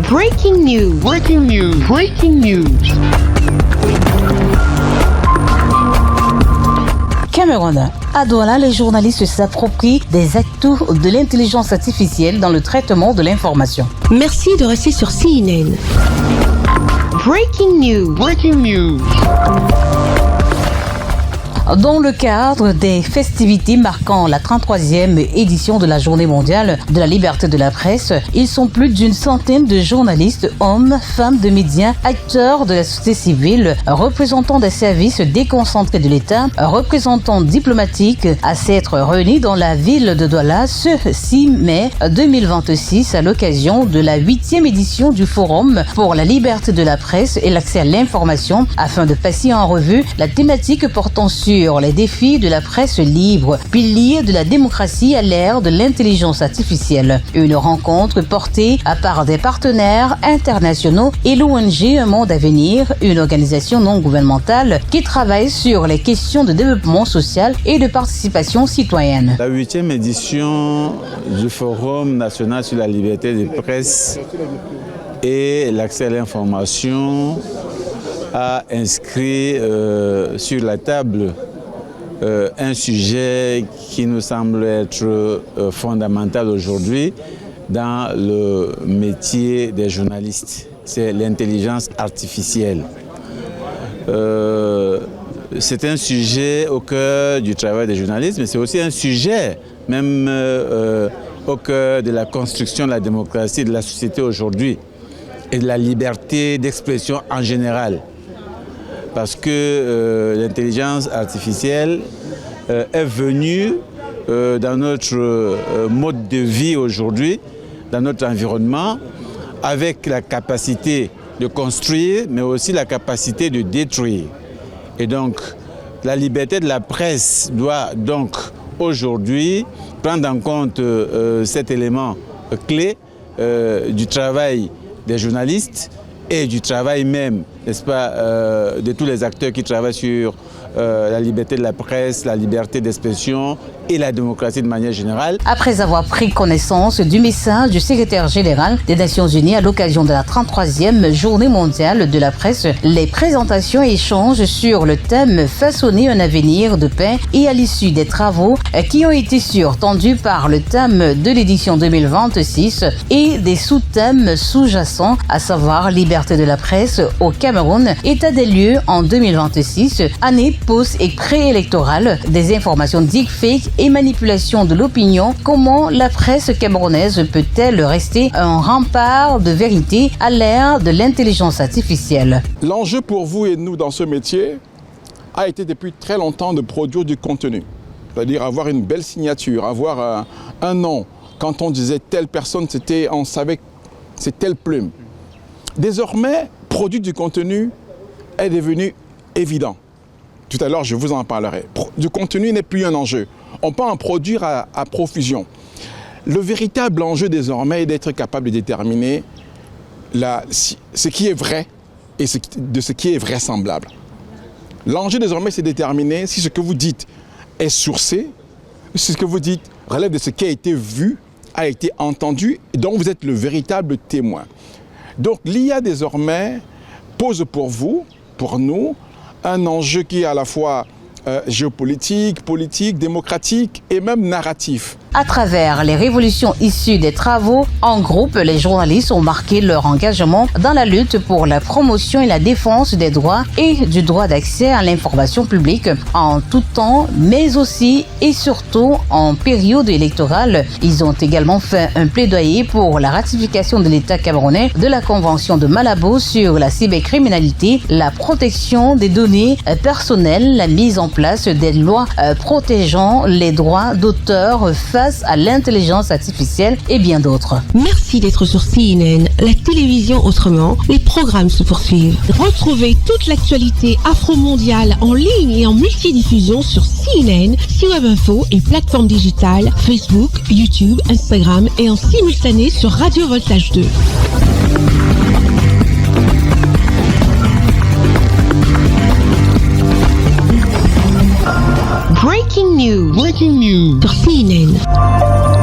Breaking news. Breaking news. Breaking news. Cameroun. À Douala, les journalistes s'approprient des atouts de l'intelligence artificielle dans le traitement de l'information. Merci de rester sur CNN. Breaking news. Breaking news. Dans le cadre des festivités marquant la 33e édition de la Journée mondiale de la liberté de la presse, ils sont plus d'une centaine de journalistes, hommes, femmes de médias, acteurs de la société civile, représentants des services déconcentrés de l'État, représentants diplomatiques à s'être réunis dans la ville de Douala ce 6 mai 2026 à l'occasion de la 8e édition du Forum pour la liberté de la presse et l'accès à l'information afin de passer en revue la thématique portant sur les défis de la presse libre, pilier de la démocratie à l'ère de l'intelligence artificielle. Une rencontre portée par des partenaires internationaux et l'ONG Un Monde à Venir, une organisation non gouvernementale qui travaille sur les questions de développement social et de participation citoyenne. La 8e édition du Forum national sur la liberté de presse et l'accès à l'information a inscrit sur la table un sujet qui nous semble être fondamental aujourd'hui dans le métier des journalistes. C'est l'intelligence artificielle. C'est un sujet au cœur du travail des journalistes, mais c'est aussi un sujet même au cœur de la construction de la démocratie, de la société aujourd'hui et de la liberté d'expression en général. Parce que l'intelligence artificielle est venue dans notre mode de vie aujourd'hui, dans notre environnement, avec la capacité de construire, mais aussi la capacité de détruire. Et donc, la liberté de la presse doit donc aujourd'hui prendre en compte cet élément clé du travail des journalistes et du travail même, n'est-ce pas, de tous les acteurs qui travaillent sur la liberté de la presse, la liberté d'expression et la démocratie de manière générale. Après avoir pris connaissance du message du secrétaire général des Nations Unies à l'occasion de la 33e Journée mondiale de la presse, les présentations et échanges sur le thème « Façonner un avenir de paix » et à l'issue des travaux qui ont été surtendus par le thème de l'édition 2026 et des sous-thèmes sous-jacents, à savoir liberté de la presse au Cameroun, état des lieux en 2026, année post- et préélectorale, des informations deepfake et manipulation de l'opinion, comment la presse camerounaise peut-elle rester un rempart de vérité à l'ère de l'intelligence artificielle? L'enjeu pour vous et nous dans ce métier a été depuis très longtemps de produire du contenu. C'est-à-dire avoir une belle signature, avoir un nom. Quand on disait telle personne, on savait que c'est telle plume. Désormais, produire du contenu est devenu évident. Tout à l'heure, je vous en parlerai. Du contenu n'est plus un enjeu. On peut en produire à profusion. Le véritable enjeu désormais est d'être capable de déterminer ce qui est vrai et de ce qui est vraisemblable. L'enjeu désormais, c'est de déterminer si ce que vous dites est sourcé, si ce que vous dites relève de ce qui a été vu, a été entendu, et dont vous êtes le véritable témoin. Donc l'IA désormais pose pour vous, pour nous, un enjeu qui est à la fois géopolitique, politique, démocratique et même narratif. À travers les révolutions issues des travaux, en groupe, les journalistes ont marqué leur engagement dans la lutte pour la promotion et la défense des droits et du droit d'accès à l'information publique en tout temps, mais aussi et surtout en période électorale. Ils ont également fait un plaidoyer pour la ratification de l'État camerounais de la Convention de Malabo sur la cybercriminalité, la protection des données personnelles, la mise en place des lois protégeant les droits d'auteur face à l'intelligence artificielle et bien d'autres. Merci d'être sur CNN, la télévision autrement. Les programmes se poursuivent. Retrouvez toute l'actualité afro-mondiale en ligne et en multidiffusion sur CNN, C-Web Info et plateformes digitales, Facebook, YouTube, Instagram et en simultané sur Radio Voltage 2. Breaking news. Breaking news. Sur CNN.